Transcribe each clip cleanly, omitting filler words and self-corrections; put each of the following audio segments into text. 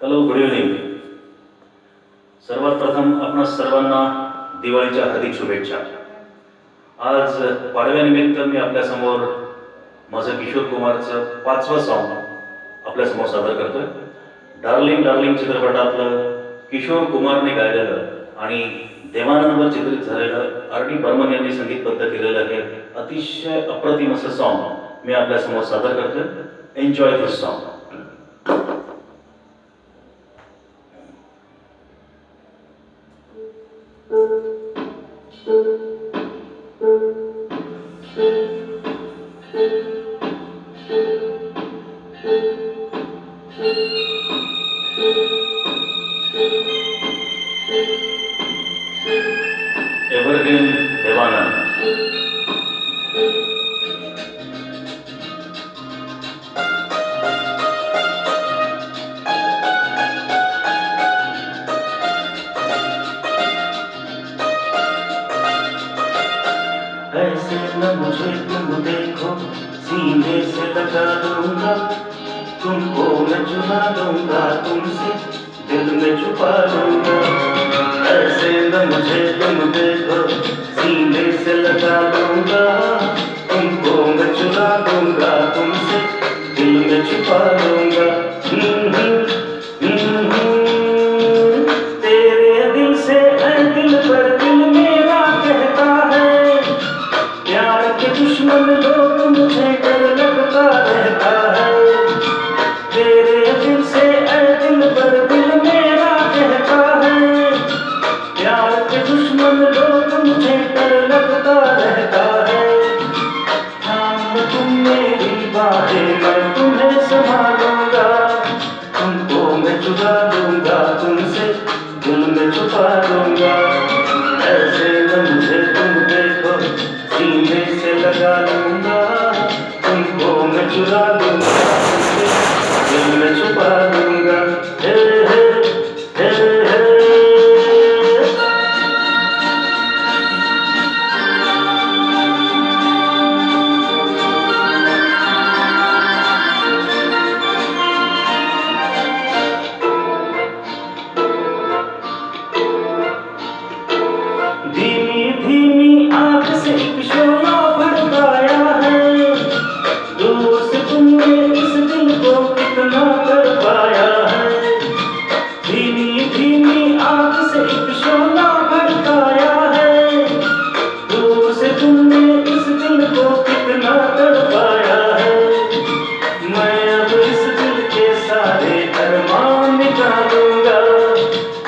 Hello, good evening. सर्वात प्रथम आपणा सर्वांना दिवाळीच्या हार्दिक शुभेच्छा. आज पाडव्यानिमित्त मी आपल्यासमोर माझं किशोर कुमारचं 5वं सॉन्ग आपल्यासमोर सादर करतोय. डार्लिंग डार्लिंग चित्रपटातलं किशोर कुमारने गायलेलं आणि देवानंदवर चित्रित झालेलं R.D. बर्मन यांनी संगीतबद्ध केलेलं हे अतिशय अप्रतिम असं सॉन्ग मी आपल्यासमोर सादर करतोय. Enjoy this song. Evergreen Dev Anand. ऐसे न मुझे तुम देखो, सीने से लगा लूंगा, तुमको मैं चुरा लूंगा, तुमसे दिल में छुपा लूंगा. ऐसे न मुझे तुम देखो, सीने से लगा लूंगा, तुमको मैं चुरा लूंगा, तुमसे दिल में छुपा लूंगा. तेरे दिल से है दिल पर दिल मेरा कहता है, प्यार के दुश्मन लोग मुझे डर लगता रहता है. तेरे दिल से है दिल पर दिल मेरा कहता है, प्यार के दुश्मन लोग मुझे डर लगता रहता है. थाम तुम मेरी बाहें, मैं तुम्हें संभालूंगा, तुमको मैं चुरा लूंगा, तुमसे दिल में छुपा लूंगा. ऐसे न मुझे तुम देखो, सीने से लगा लूंगा, तुमको मैं चुरा लूंगा, तुमसे दिल में छुपा लूंगा. हे हे हे हे. धीमी धीमी आँख से एक शोला भड़काया है, दूर से तुमने इस दिल को कितना कर पाया है. धीमी धीमी आँख से एक शोला भड़काया है, दूर से तुमने इस दिल को कितना कर पाया है. मैं अब इस दिल के सारे अरमान निकालूंगा,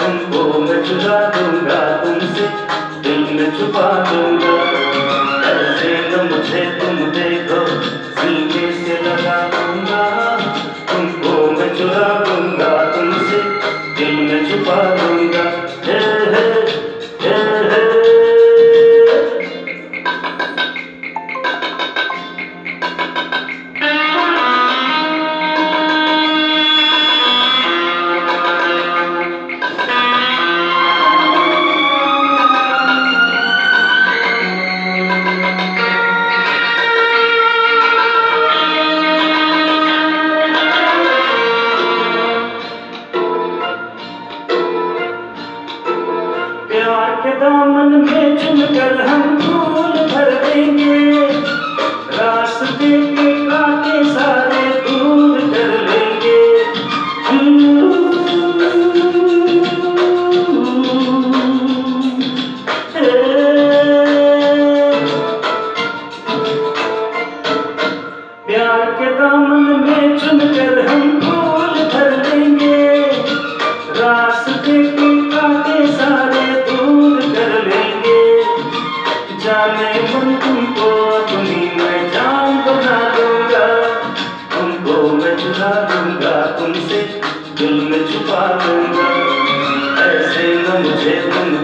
तुमको मैं चुरा दूंगा, तुमसे दिल में छुपा दूंगा. ऐसे न मुझे तुम देखो, सीने से लगा दूंगा, तुमको मैं चुरा दूंगा, तुमसे दिल में छुपा दूंगा. हे हे हे हे. प्यार के दामन में चुनकर हम फूल भर देंगे, रास्ते के कांटे सारे दूर कर लेंगे. प्यार के दामन में चुनकर हम फूल भर लेंगे, रास्ते के कांटे सारे दूर कर लेंगे. जाने मन तुमको अपनी मैं जान बना दूंगा, तुमको मैं चुरा दूंगा, तुमसे दिल में छुपा दूंगा. ऐसे न मुझे तुम